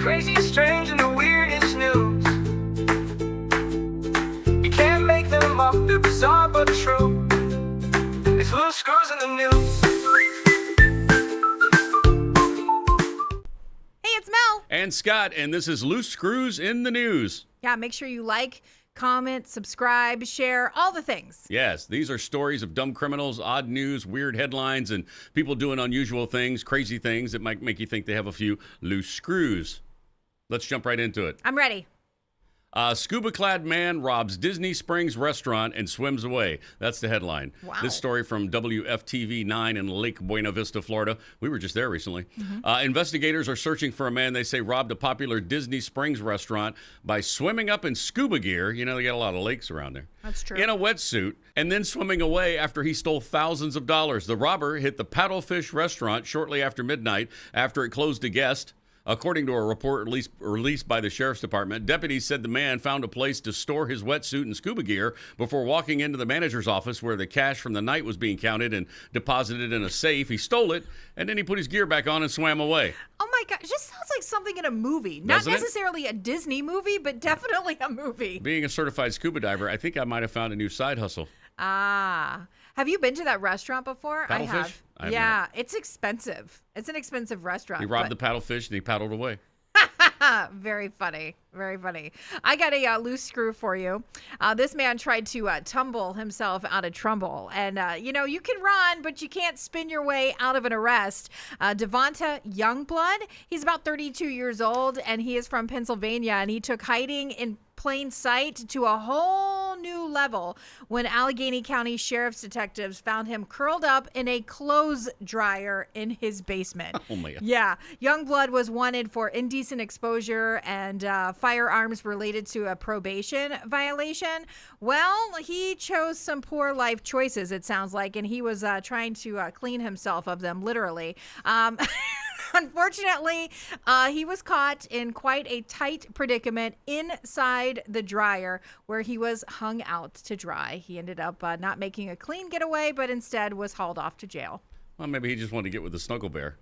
Crazy, strange, and the weirdest news. You can't make them up, they're bizarre but true. It's loose screws in the news. Hey, it's Mel and Scott, and this is Loose Screws in the News. Yeah, make sure you like, comment, subscribe, share, all the things. Yes, these are stories of dumb criminals, odd news, weird headlines, and people doing unusual things, crazy things that might make you think they have a few loose screws. Let's jump right into it. I'm ready. Scuba-clad man robs Disney Springs restaurant and swims away. That's the headline. Wow. This story from WFTV 9 in Lake Buena Vista, Florida. We were just there recently. Investigators are searching for a man they say robbed a popular Disney Springs restaurant by swimming up in scuba gear. You know, they got a lot of lakes around there. That's true. In a wetsuit, and then swimming away after he stole thousands of dollars. The robber hit the Paddlefish restaurant shortly after midnight after it closed to guests. According to a report released by the sheriff's department, deputies said the man found a place to store his wetsuit and scuba gear before walking into the manager's office where the cash from the night was being counted and deposited in a safe. He stole it, and then he put his gear back on and swam away. Oh my God, it just sounds like something in a movie. Not Doesn't it? necessarily a Disney movie, but definitely a movie. Being a certified scuba diver, I think I might have found a new side hustle. Have you been to that restaurant before? Paddlefish? I have. I have Yeah, not. It's expensive. It's an expensive restaurant. He robbed the paddlefish and he paddled away. Very funny. Very funny. I got a loose screw for you. This man tried to tumble himself out of Trumbull. And, you can run, but you can't spin your way out of an arrest. Devonta Youngblood, he's about 32 years old, and he is from Pennsylvania. And he took hiding in plain sight to a whole new level when Allegheny County Sheriff's detectives found him curled up in a clothes dryer in his basement. Oh, my God. Yeah. Youngblood was wanted for indecent exposure and firearms related to a probation violation. Well, he chose some poor life choices, it sounds like, and he was trying to clean himself of them, literally. Unfortunately, he was caught in quite a tight predicament inside the dryer where he was hung out to dry. He ended up not making a clean getaway, but instead was hauled off to jail. Well, maybe he just wanted to get with the snuggle bear.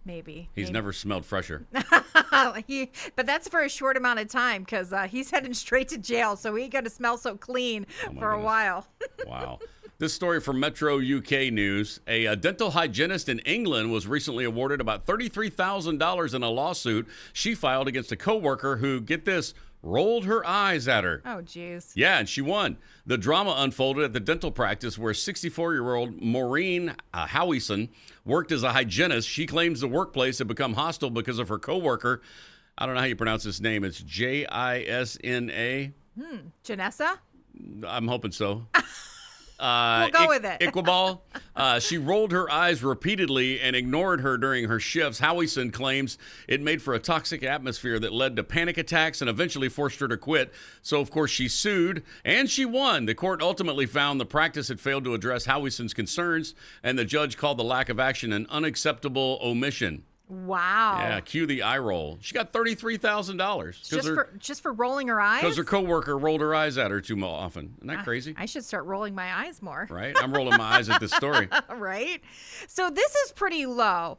Maybe. He's never smelled fresher. But that's for a short amount of time because he's heading straight to jail, so he ain't going to smell so clean for a while. Wow. This story from Metro UK News. A dental hygienist in England was recently awarded about $33,000 in a lawsuit she filed against a coworker who, get this, rolled her eyes at her. Oh, geez. Yeah, and she won. The drama unfolded at the dental practice where 64-year-old Maureen Howison worked as a hygienist. She claims the workplace had become hostile because of her coworker. I don't know how you pronounce this name. It's Jisna. Janessa? I'm hoping so. We'll go with it. Iqbal. She rolled her eyes repeatedly and ignored her during her shifts. Howison claims it made for a toxic atmosphere that led to panic attacks and eventually forced her to quit. So, of course, she sued and she won. The court ultimately found the practice had failed to address Howison's concerns, and the judge called the lack of action an unacceptable omission. Wow. Yeah, cue the eye roll. She got $33,000 just for rolling her eyes? because her coworker rolled her eyes at her too often. Isn't that crazy? I should start rolling my eyes more. Right? I'm rolling my eyes at this story. Right? So this is pretty low.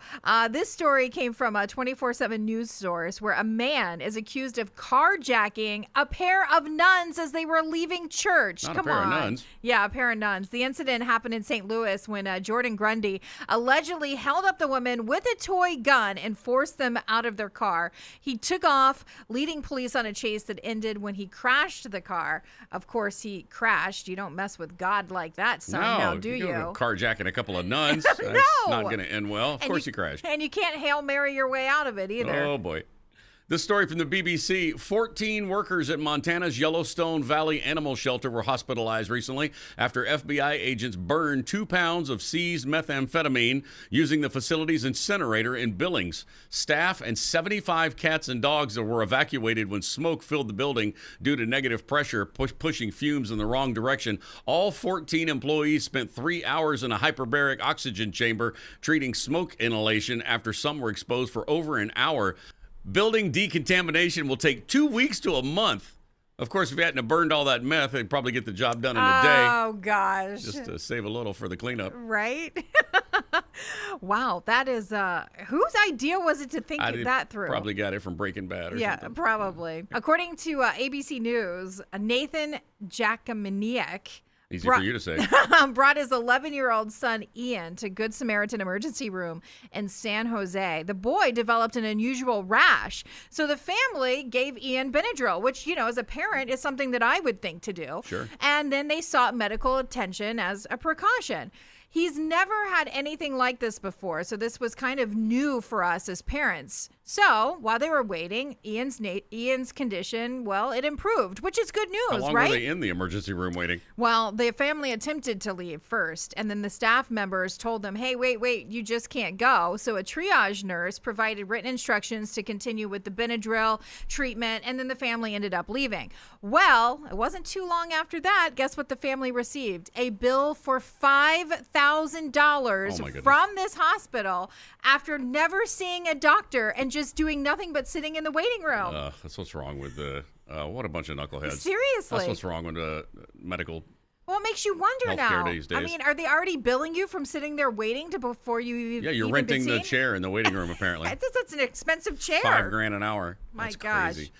This story came from a 24/7 news source where a man is accused of carjacking a pair of nuns as they were leaving church. Not Come a pair on. of nuns. Yeah, a pair of nuns. The incident happened in St. Louis when Jordan Grundy allegedly held up the women with a toy gun and forced them out of their car. He took off, leading police on a chase that ended when he crashed the car. Of course, he crashed. You don't mess with God like that, son, now do you? Carjacking a couple of nuns. That's not going to end well. Of course he crashed. And you can't Hail Mary your way out of it either. Oh, boy. This story from the BBC. 14 workers at Montana's Yellowstone Valley Animal Shelter were hospitalized recently after FBI agents burned 2 pounds of seized methamphetamine using the facility's incinerator in Billings. Staff and 75 cats and dogs were evacuated when smoke filled the building due to negative pressure pushing fumes in the wrong direction. All 14 employees spent 3 hours in a hyperbaric oxygen chamber treating smoke inhalation after some were exposed for over an hour. Building decontamination will take 2 weeks to a month. Of course, if you hadn't have burned all that meth, they'd probably get the job done in a day. Oh, gosh. Just to save a little for the cleanup. Right? Wow, that is whose idea was it to think that through? Probably got it from Breaking Bad or Yeah, something. probably. According to ABC News, Nathan Jakamaniak Easy for you to say. brought his 11-year-old son Ian to Good Samaritan Emergency Room in San Jose. The boy developed an unusual rash, so the family gave Ian Benadryl, which, as a parent, is something that I would think to do. Sure. And then they sought medical attention as a precaution. He's never had anything like this before, so this was kind of new for us as parents. So while they were waiting, Ian's condition, well, it improved, which is good news, How long right? were they in the emergency room waiting? Well, the family attempted to leave first, and then the staff members told them, hey, wait, you just can't go. So a triage nurse provided written instructions to continue with the Benadryl treatment, and then the family ended up leaving. Well, it wasn't too long after that. Guess what the family received? A bill for $5,000 from this hospital after never seeing a doctor and just doing nothing but sitting in the waiting room. That's what's wrong with what a bunch of knuckleheads. Seriously. That's what's wrong with medical. Well, it makes you wonder Healthcare now. these days. I mean, are they already billing you from sitting there waiting before you Yeah, you're even renting been the seen? chair in the waiting room, apparently. That's an expensive chair. $5,000 an hour. My That's gosh. crazy.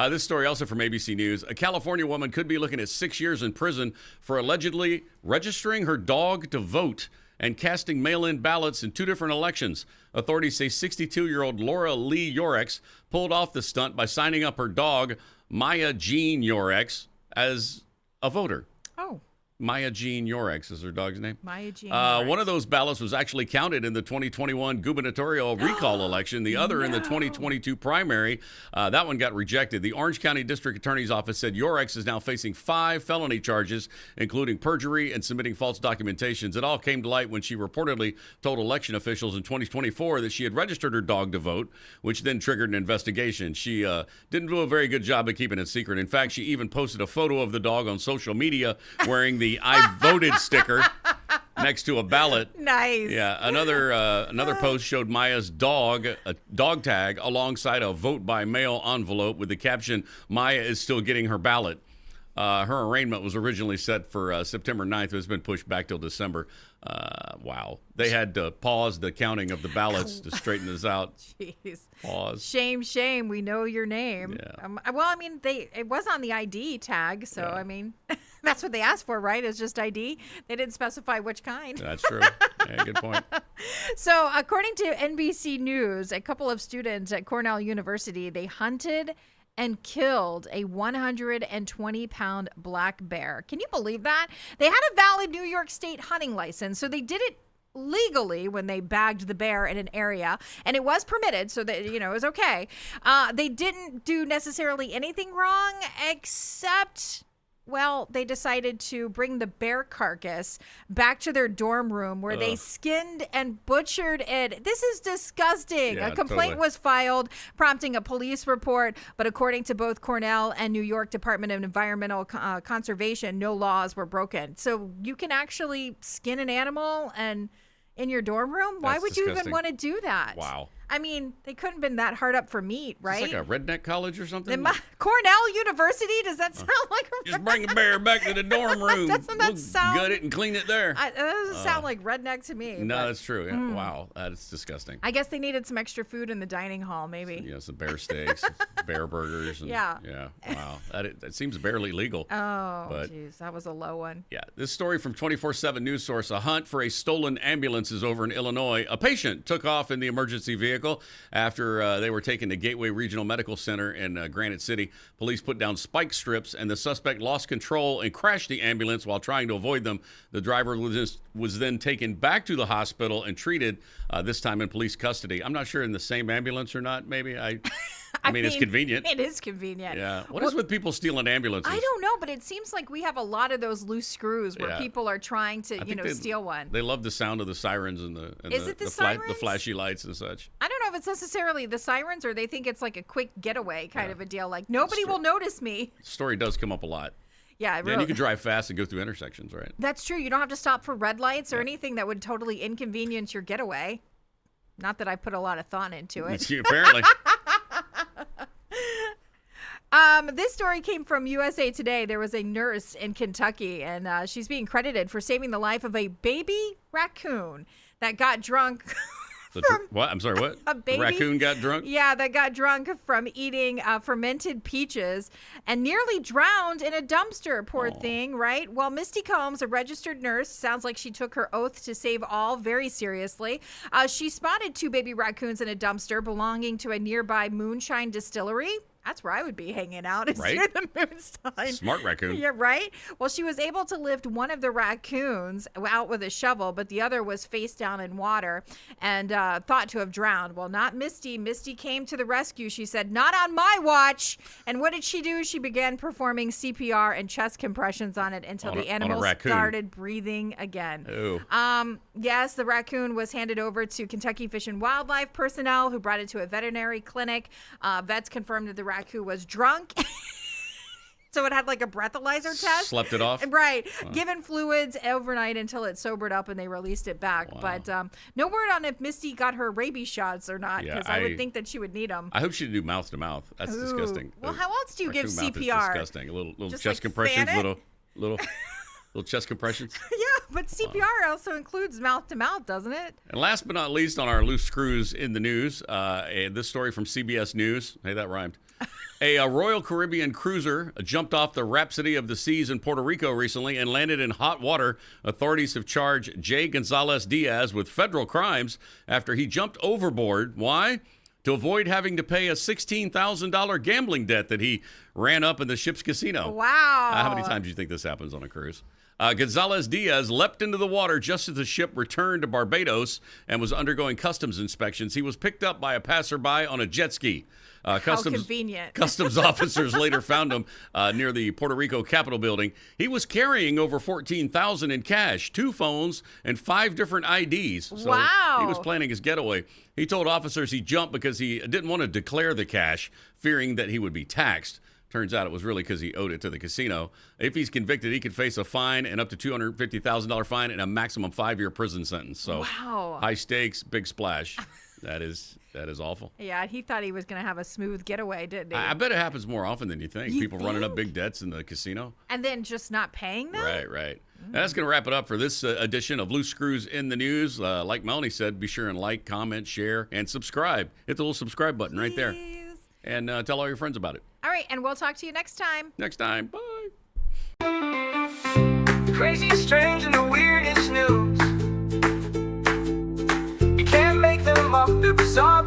This story also from ABC News. A California woman could be looking at 6 years in prison for allegedly registering her dog to vote and casting mail-in ballots in 2 different elections. Authorities say 62-year-old Laura Lee Yorex pulled off the stunt by signing up her dog, Maya Jean Yorex, as a voter. Oh, Maya Jean Yorex is her dog's name. Maya Jean. One of those ballots was actually counted in the 2021 gubernatorial recall election. The other in the 2022 primary. That one got rejected. The Orange County District Attorney's Office said Yorex is now facing 5 felony charges, including perjury and submitting false documentations. It all came to light when she reportedly told election officials in 2024 that she had registered her dog to vote, which then triggered an investigation. She didn't do a very good job of keeping it secret. In fact, she even posted a photo of the dog on social media wearing the I voted sticker next to a ballot. Nice. Yeah, another post showed Maya's dog, a dog tag, alongside a vote by mail envelope with the caption, "Maya is still getting her ballot." Her arraignment was originally set for September 9th, but it's been pushed back till December. Wow. They had to pause the counting of the ballots to straighten this out. Jeez. Pause. Shame. We know your name. Yeah. Well, I mean, it was on the ID tag, so Yeah. I mean, that's what they asked for, right? It's just ID. They didn't specify which kind. That's true. Yeah, good point. So, according to NBC News, a couple of students at Cornell University, they hunted and killed a 120-pound black bear. Can you believe that? They had a valid New York State hunting license, so they did it legally when they bagged the bear in an area, and it was permitted, so that it was okay. They didn't do necessarily anything wrong, except, well, they decided to bring the bear carcass back to their dorm room where they skinned and butchered it. This is disgusting. Yeah, A complaint totally. was filed, prompting a police report, but according to both Cornell and New York Department of Environmental Conservation, no laws were broken. So you can actually skin an animal and in your dorm room? Why That's would you even disgusting. want to do that? Wow. I mean, they couldn't have been that hard up for meat, right? It's like a redneck college or something. Cornell University? Does that sound like a Just bring a bear back to the dorm room. Doesn't that We'll sound- gut it and clean it there. That doesn't sound like redneck to me. No, but that's true. Yeah. Wow, that's disgusting. I guess they needed some extra food in the dining hall, maybe. Yeah, some bear steaks, bear burgers. And, Yeah. Yeah. Wow. That seems barely legal. Oh, But- jeez, that was a low one. Yeah. This story from 24/7 News Source. A hunt for a stolen ambulance is over in Illinois. A patient took off in the emergency vehicle after they were taken to Gateway Regional Medical Center in Granite City. Police put down spike strips, and the suspect lost control and crashed the ambulance while trying to avoid them. The driver was then taken back to the hospital and treated, this time in police custody. I'm not sure in the same ambulance or not, maybe. I mean, it's convenient. It is convenient. Yeah. What is with people stealing ambulances? I don't know, but it seems like we have a lot of those loose screws where Yeah. people are trying to, I think they- steal one. They love the sound of the sirens and Is it the sirens? the flashy lights and such. I don't know if it's necessarily the sirens or they think it's like a quick getaway kind of a deal. Like, nobody will notice me. Story does come up a lot. Yeah, And you can drive fast and go through intersections, right? That's true. You don't have to stop for red lights or anything that would totally inconvenience your getaway. Not that I put a lot of thought into it. Apparently. This story came from USA Today. There was a nurse in Kentucky, and she's being credited for saving the life of a baby raccoon that got drunk. What? I'm sorry, what? A baby? The raccoon got drunk? Yeah, that got drunk from eating fermented peaches and nearly drowned in a dumpster. Poor thing, right? Well, Misty Combs, a registered nurse, sounds like she took her oath to save all very seriously. She spotted 2 baby raccoons in a dumpster belonging to a nearby moonshine distillery. That's where I would be hanging out, is Right? near the moonshine. Smart raccoon. Yeah, right? Well, she was able to lift one of the raccoons out with a shovel, but the other was face down in water and thought to have drowned. Well, not Misty. Misty came to the rescue. She said, "Not on my watch." And what did she do? She began performing CPR and chest compressions on it until the animal started breathing again. Ew. Yes, the raccoon was handed over to Kentucky Fish and Wildlife personnel who brought it to a veterinary clinic. Vets confirmed that the raccoon was drunk. So it had like a breathalyzer test. Slept it off? Right. Given fluids overnight until it sobered up and they released it back. Wow. But no word on if Misty got her rabies shots or not, because I would think that she would need them. I hope she did mouth to mouth. That's disgusting. Well, how else do you give Raccoon mouth is CPR? disgusting. A little Just, chest like, compressions, fan it? little chest compressions. Yeah, but CPR also includes mouth to mouth, doesn't it? And last but not least, on our loose screws in the news, this story from CBS News. Hey, that rhymed. A Royal Caribbean cruiser jumped off the Rhapsody of the Seas in Puerto Rico recently and landed in hot water. Authorities have charged Jay Gonzalez Diaz with federal crimes after he jumped overboard. Why? To avoid having to pay a $16,000 gambling debt that he ran up in the ship's casino. Wow. How many times do you think this happens on a cruise? Gonzalez Diaz leapt into the water just as the ship returned to Barbados and was undergoing customs inspections. He was picked up by a passerby on a jet ski. How convenient. Customs officers later found him near the Puerto Rico Capitol building. He was carrying over $14,000 in cash, 2 phones, and 5 different IDs. So wow. He was planning his getaway. He told officers he jumped because he didn't want to declare the cash, fearing that he would be taxed. Turns out it was really because he owed it to the casino. If he's convicted, he could face a fine and up to $250,000 fine and a maximum 5-year prison sentence. So wow. High stakes, big splash. That is awful. Yeah, he thought he was going to have a smooth getaway, didn't he? I bet it happens more often than you think. People running up big debts in the casino. And then just not paying them? Right. And that's going to wrap it up for this edition of Loose Screws in the News. Like Melanie said, be sure and like, comment, share, and subscribe. Hit the little subscribe button right there. And tell all your friends about it. All right, and we'll talk to you next time. Next time. Bye. Crazy, strange, and the weirdest news. You can't make them up, they're bizarre.